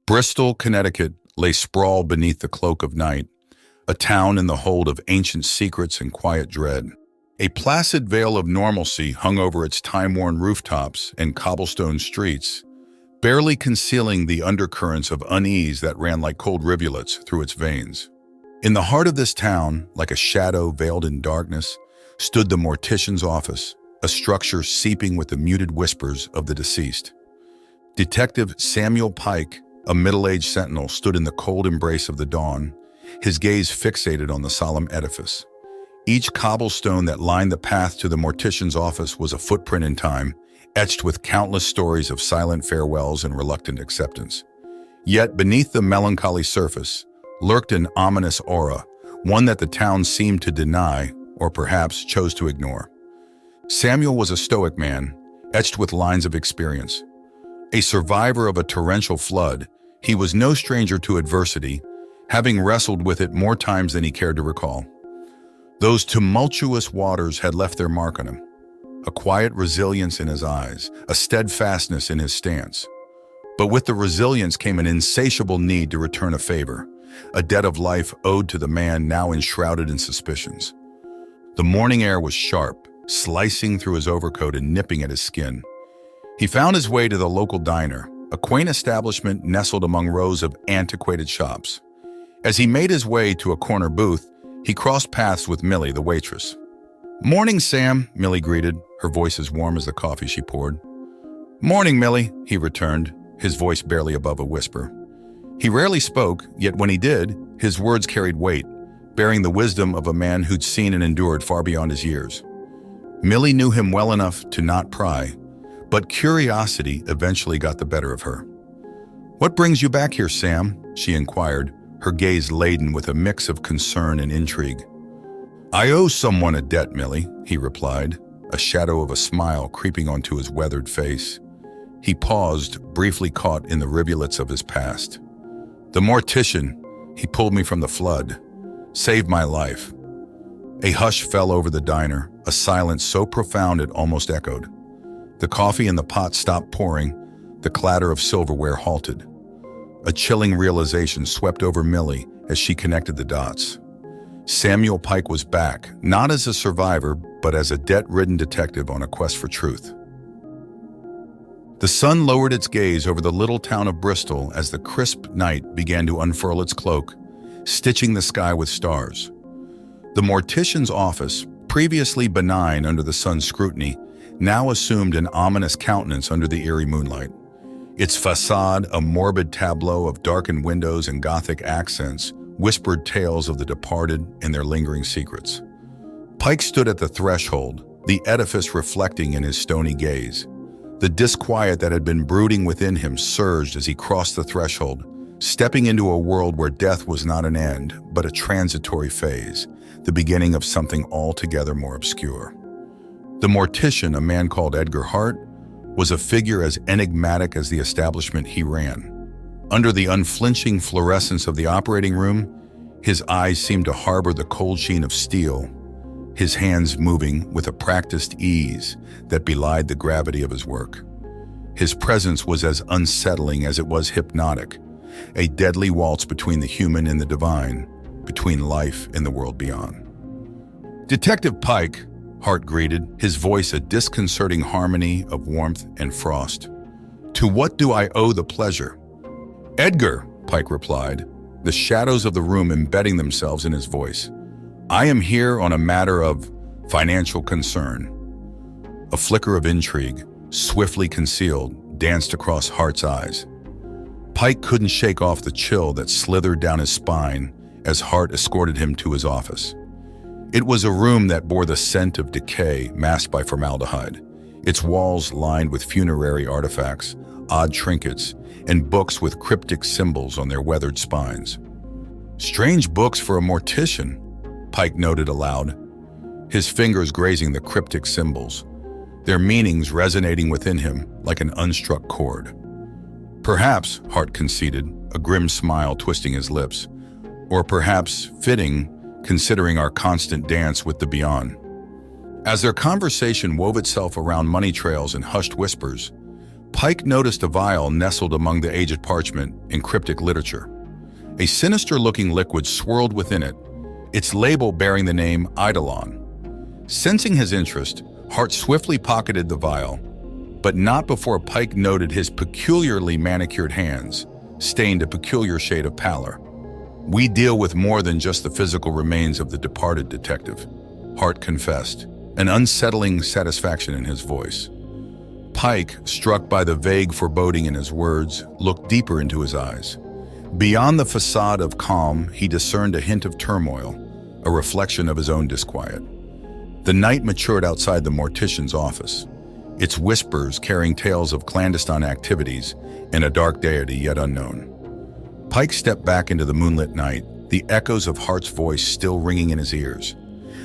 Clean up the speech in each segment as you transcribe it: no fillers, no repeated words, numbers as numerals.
Bristol, Connecticut, lay sprawled beneath the cloak of night, a town in the hold of ancient secrets and quiet dread. A placid veil of normalcy hung over its time-worn rooftops and cobblestone streets, barely concealing the undercurrents of unease that ran like cold rivulets through its veins. In the heart of this town, like a shadow veiled in darkness, stood the mortician's office, a structure seeping with the muted whispers of the deceased. Detective Samuel Pike, a middle-aged sentinel, stood in the cold embrace of the dawn, his gaze fixated on the solemn edifice. Each cobblestone that lined the path to the mortician's office was a footprint in time, etched with countless stories of silent farewells and reluctant acceptance. Yet beneath the melancholy surface lurked an ominous aura, one that the town seemed to deny or perhaps chose to ignore. Samuel was a stoic man, etched with lines of experience. A survivor of a torrential flood, he was no stranger to adversity, having wrestled with it more times than he cared to recall. Those tumultuous waters had left their mark on him, a quiet resilience in his eyes, a steadfastness in his stance. But with the resilience came an insatiable need to return a favor, a debt of life owed to the man now enshrouded in suspicions. The morning air was sharp, slicing through his overcoat and nipping at his skin. He found his way to the local diner, a quaint establishment nestled among rows of antiquated shops. As he made his way to a corner booth, he crossed paths with Millie, the waitress. "Morning, Sam," Millie greeted, her voice as warm as the coffee she poured. "Morning, Millie," he returned, his voice barely above a whisper. He rarely spoke, yet when he did, his words carried weight, bearing the wisdom of a man who'd seen and endured far beyond his years. Millie knew him well enough to not pry, but curiosity eventually got the better of her. "What brings you back here, Sam?" she inquired, her gaze laden with a mix of concern and intrigue. "I owe someone a debt, Millie," he replied, a shadow of a smile creeping onto his weathered face. He paused, briefly caught in the rivulets of his past. "The mortician, he pulled me from the flood, saved my life." A hush fell over the diner, a silence so profound it almost echoed. The coffee in the pot stopped pouring, the clatter of silverware halted. A chilling realization swept over Millie as she connected the dots. Samuel Pike was back, not as a survivor, but as a debt-ridden detective on a quest for truth. The sun lowered its gaze over the little town of Bristol as the crisp night began to unfurl its cloak, stitching the sky with stars. The mortician's office, previously benign under the sun's scrutiny, now assumed an ominous countenance under the eerie moonlight. Its facade, a morbid tableau of darkened windows and Gothic accents, whispered tales of the departed and their lingering secrets. Pike stood at the threshold, the edifice reflecting in his stony gaze. The disquiet that had been brooding within him surged as he crossed the threshold, stepping into a world where death was not an end, but a transitory phase, the beginning of something altogether more obscure. The mortician, a man called Edgar Hart, was a figure as enigmatic as the establishment he ran. Under the unflinching fluorescence of the operating room, his eyes seemed to harbor the cold sheen of steel, his hands moving with a practiced ease that belied the gravity of his work. His presence was as unsettling as it was hypnotic, a deadly waltz between the human and the divine, between life and the world beyond. "Detective Pike," Hart greeted, his voice a disconcerting harmony of warmth and frost. "To what do I owe the pleasure?" "Edgar," Pike replied, the shadows of the room embedding themselves in his voice. "I am here on a matter of financial concern." A flicker of intrigue, swiftly concealed, danced across Hart's eyes. Pike couldn't shake off the chill that slithered down his spine as Hart escorted him to his office. It was a room that bore the scent of decay masked by formaldehyde, its walls lined with funerary artifacts, odd trinkets, and books with cryptic symbols on their weathered spines. "Strange books for a mortician," Pike noted aloud, his fingers grazing the cryptic symbols, their meanings resonating within him like an unstruck chord. "Perhaps," Hart conceded, a grim smile twisting his lips, "or perhaps fitting, considering our constant dance with the beyond." As their conversation wove itself around money trails and hushed whispers, Pike noticed a vial nestled among the aged parchment in cryptic literature. A sinister-looking liquid swirled within it, its label bearing the name Eidolon. Sensing his interest, Hart swiftly pocketed the vial, but not before Pike noted his peculiarly manicured hands, stained a peculiar shade of pallor. "We deal with more than just the physical remains of the departed, detective," Hart confessed, an unsettling satisfaction in his voice. Pike, struck by the vague foreboding in his words, looked deeper into his eyes. Beyond the facade of calm, he discerned a hint of turmoil, a reflection of his own disquiet. The night matured outside the mortician's office, its whispers carrying tales of clandestine activities and a dark deity yet unknown. Pike stepped back into the moonlit night, the echoes of Hart's voice still ringing in his ears.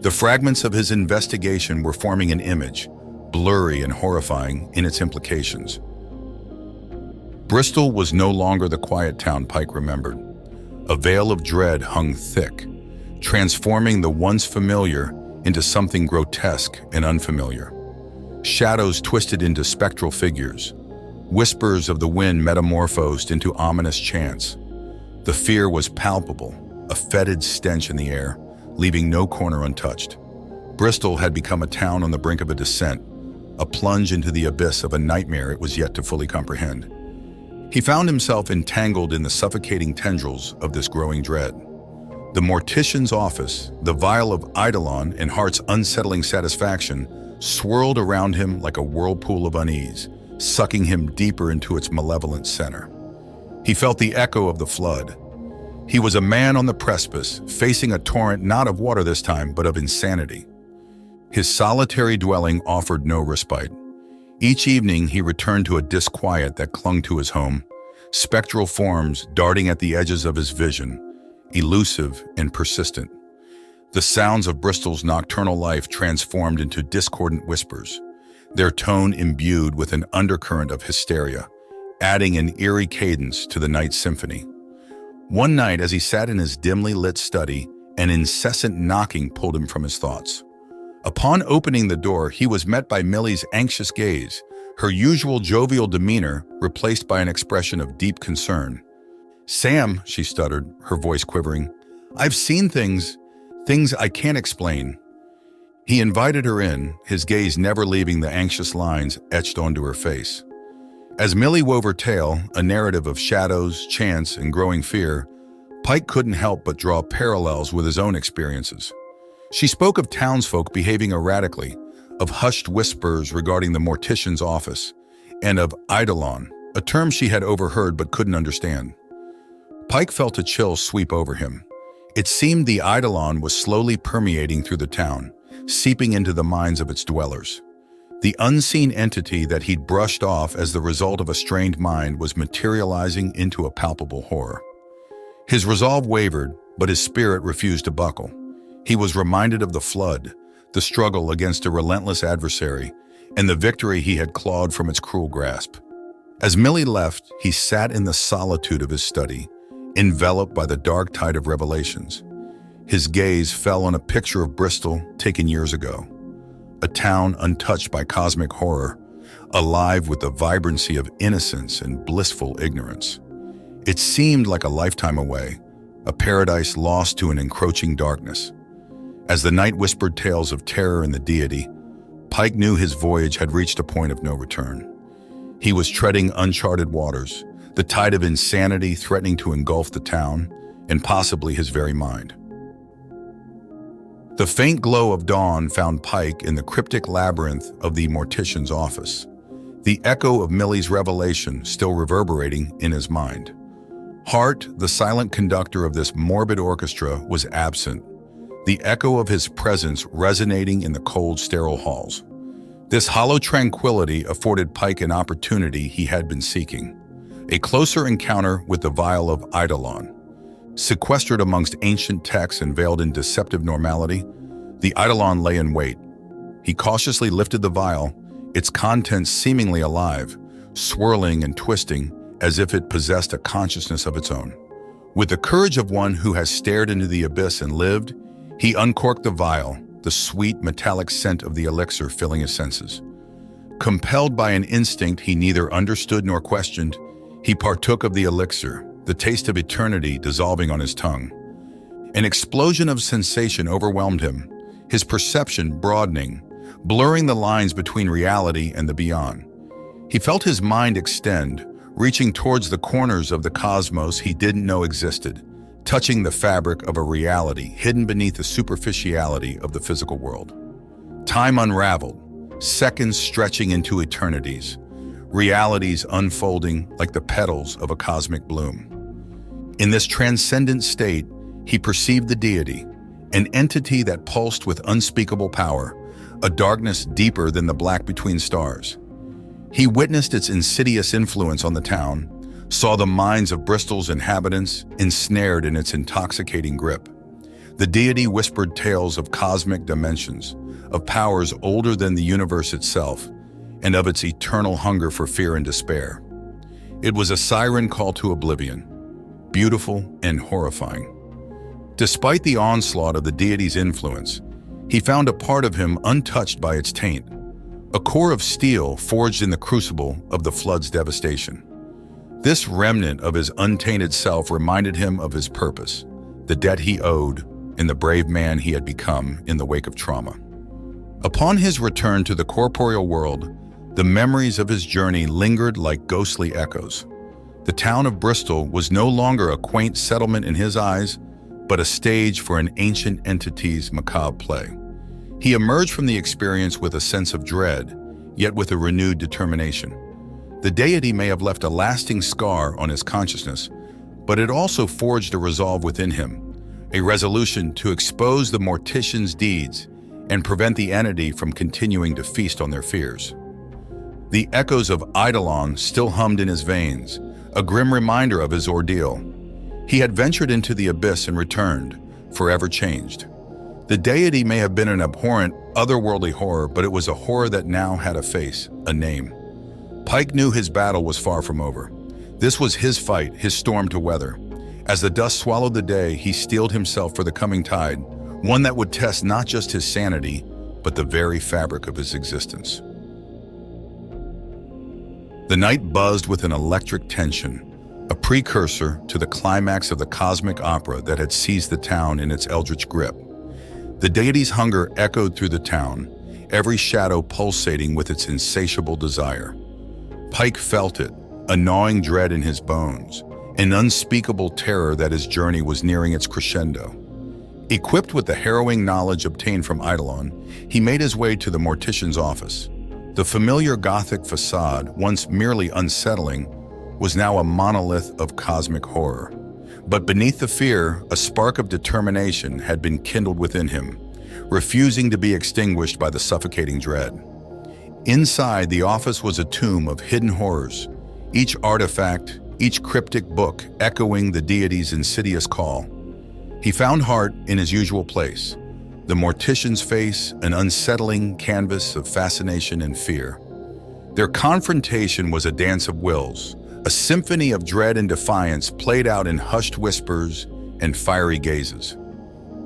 The fragments of his investigation were forming an image, blurry and horrifying in its implications. Bristol was no longer the quiet town Pike remembered. A veil of dread hung thick, transforming the once familiar into something grotesque and unfamiliar. Shadows twisted into spectral figures, whispers of the wind metamorphosed into ominous chants. The fear was palpable, a fetid stench in the air, leaving no corner untouched. Bristol had become a town on the brink of a descent, a plunge into the abyss of a nightmare it was yet to fully comprehend. He found himself entangled in the suffocating tendrils of this growing dread. The mortician's office, the vial of Eidolon, and Hart's unsettling satisfaction swirled around him like a whirlpool of unease, sucking him deeper into its malevolent center. He felt the echo of the flood. He was a man on the precipice, facing a torrent not of water this time, but of insanity. His solitary dwelling offered no respite. Each evening he returned to a disquiet that clung to his home, spectral forms darting at the edges of his vision, elusive and persistent. The sounds of Bristol's nocturnal life transformed into discordant whispers, their tone imbued with an undercurrent of hysteria, adding an eerie cadence to the night's symphony. One night, as he sat in his dimly lit study, an incessant knocking pulled him from his thoughts. Upon opening the door, he was met by Millie's anxious gaze, her usual jovial demeanor replaced by an expression of deep concern. "Sam," she stuttered, her voice quivering, "I've seen things I can't explain." He invited her in, his gaze never leaving the anxious lines etched onto her face. As Millie wove her tale, a narrative of shadows, chance, and growing fear, Pike couldn't help but draw parallels with his own experiences. She spoke of townsfolk behaving erratically, of hushed whispers regarding the mortician's office, and of Eidolon, a term she had overheard but couldn't understand. Pike felt a chill sweep over him. It seemed the Eidolon was slowly permeating through the town, seeping into the minds of its dwellers. The unseen entity that he'd brushed off as the result of a strained mind was materializing into a palpable horror. His resolve wavered, but his spirit refused to buckle. He was reminded of the flood, the struggle against a relentless adversary, and the victory he had clawed from its cruel grasp. As Millie left, he sat in the solitude of his study, enveloped by the dark tide of revelations. His gaze fell on a picture of Bristol taken years ago, a town untouched by cosmic horror, alive with the vibrancy of innocence and blissful ignorance. It seemed like a lifetime away, a paradise lost to an encroaching darkness. As the night whispered tales of terror and the deity, Pike knew his voyage had reached a point of no return. He was treading uncharted waters, the tide of insanity threatening to engulf the town, and possibly his very mind. The faint glow of dawn found Pike in the cryptic labyrinth of the mortician's office, the echo of Millie's revelation still reverberating in his mind. Hart, the silent conductor of this morbid orchestra, was absent, the echo of his presence resonating in the cold, sterile halls. This hollow tranquility afforded Pike an opportunity he had been seeking, a closer encounter with the vial of Eidolon. Sequestered amongst ancient texts and veiled in deceptive normality, the Eidolon lay in wait. He cautiously lifted the vial, its contents seemingly alive, swirling and twisting as if it possessed a consciousness of its own. With the courage of one who has stared into the abyss and lived, he uncorked the vial, the sweet metallic scent of the elixir filling his senses. Compelled by an instinct he neither understood nor questioned, he partook of the elixir, the taste of eternity dissolving on his tongue. An explosion of sensation overwhelmed him, his perception broadening, blurring the lines between reality and the beyond. He felt his mind extend, reaching towards the corners of the cosmos he didn't know existed, touching the fabric of a reality hidden beneath the superficiality of the physical world. Time unraveled, seconds stretching into eternities, realities unfolding like the petals of a cosmic bloom. In this transcendent state, he perceived the deity, an entity that pulsed with unspeakable power, a darkness deeper than the black between stars. He witnessed its insidious influence on the town, saw the minds of Bristol's inhabitants ensnared in its intoxicating grip. The deity whispered tales of cosmic dimensions, of powers older than the universe itself, and of its eternal hunger for fear and despair. It was a siren call to oblivion, beautiful and horrifying. Despite the onslaught of the deity's influence, he found a part of him untouched by its taint, a core of steel forged in the crucible of the flood's devastation. This remnant of his untainted self reminded him of his purpose, the debt he owed, and the brave man he had become in the wake of trauma. Upon his return to the corporeal world, the memories of his journey lingered like ghostly echoes. The town of Bristol was no longer a quaint settlement in his eyes, but a stage for an ancient entity's macabre play. He emerged from the experience with a sense of dread, yet with a renewed determination. The deity may have left a lasting scar on his consciousness, but it also forged a resolve within him, a resolution to expose the mortician's deeds and prevent the entity from continuing to feast on their fears. The echoes of Eidolon still hummed in his veins, a grim reminder of his ordeal. He had ventured into the abyss and returned, forever changed. The deity may have been an abhorrent, otherworldly horror, but it was a horror that now had a face, a name. Pike knew his battle was far from over. This was his fight, his storm to weather. As the dust swallowed the day, he steeled himself for the coming tide, one that would test not just his sanity, but the very fabric of his existence. The night buzzed with an electric tension, a precursor to the climax of the cosmic opera that had seized the town in its eldritch grip. The deity's hunger echoed through the town, every shadow pulsating with its insatiable desire. Pike felt it, a gnawing dread in his bones, an unspeakable terror that his journey was nearing its crescendo. Equipped with the harrowing knowledge obtained from Eidolon, he made his way to the mortician's office. The familiar Gothic facade, once merely unsettling, was now a monolith of cosmic horror. But beneath the fear, a spark of determination had been kindled within him, refusing to be extinguished by the suffocating dread. Inside, the office was a tomb of hidden horrors, each artifact, each cryptic book echoing the deity's insidious call. He found Hart in his usual place, the mortician's face an unsettling canvas of fascination and fear. Their confrontation was a dance of wills, a symphony of dread and defiance played out in hushed whispers and fiery gazes.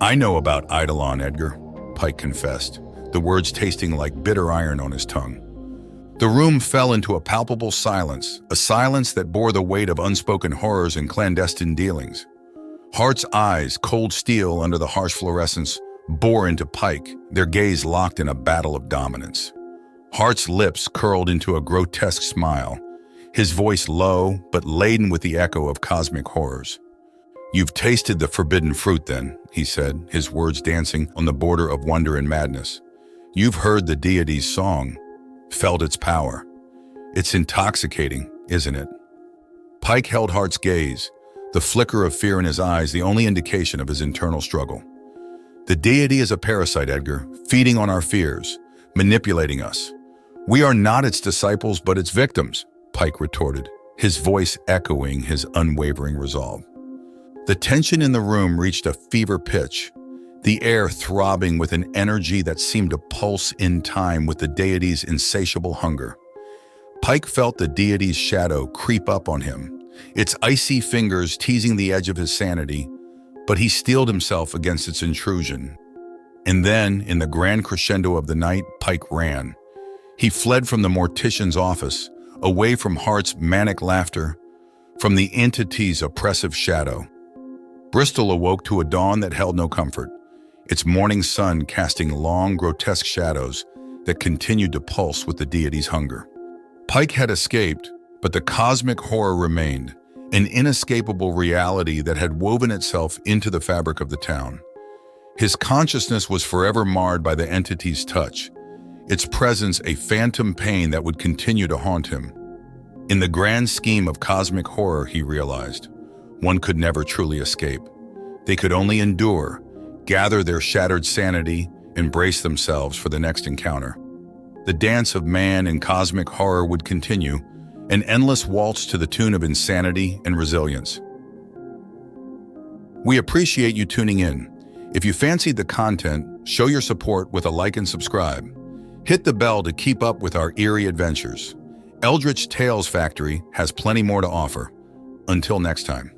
"I know about Eidolon, Edgar," Pike confessed, the words tasting like bitter iron on his tongue. The room fell into a palpable silence, a silence that bore the weight of unspoken horrors and clandestine dealings. Hart's eyes, cold steel under the harsh fluorescence, bore into Pike, their gaze locked in a battle of dominance. Hart's lips curled into a grotesque smile, his voice low but laden with the echo of cosmic horrors. "You've tasted the forbidden fruit then," he said, his words dancing on the border of wonder and madness. "You've heard the deity's song, felt its power. It's intoxicating, isn't it?" Pike held Hart's gaze, the flicker of fear in his eyes the only indication of his internal struggle. "The deity is a parasite, Edgar, feeding on our fears, manipulating us. We are not its disciples, but its victims," Pike retorted, his voice echoing his unwavering resolve. The tension in the room reached a fever pitch, the air throbbing with an energy that seemed to pulse in time with the deity's insatiable hunger. Pike felt the deity's shadow creep up on him, its icy fingers teasing the edge of his sanity, but he steeled himself against its intrusion. And then, in the grand crescendo of the night, Pike ran. He fled from the mortician's office, away from Hart's manic laughter, from the entity's oppressive shadow. Bristol awoke to a dawn that held no comfort, its morning sun casting long, grotesque shadows that continued to pulse with the deity's hunger. Pike had escaped, but the cosmic horror remained, an inescapable reality that had woven itself into the fabric of the town. His consciousness was forever marred by the entity's touch, its presence a phantom pain that would continue to haunt him. In the grand scheme of cosmic horror, he realized, one could never truly escape. They could only endure, gather their shattered sanity, and brace themselves for the next encounter. The dance of man in cosmic horror would continue, an endless waltz to the tune of insanity and resilience. We appreciate you tuning in. If you fancied the content, show your support with a like and subscribe. Hit the bell to keep up with our eerie adventures. Eldritch Tales Factory has plenty more to offer. Until next time.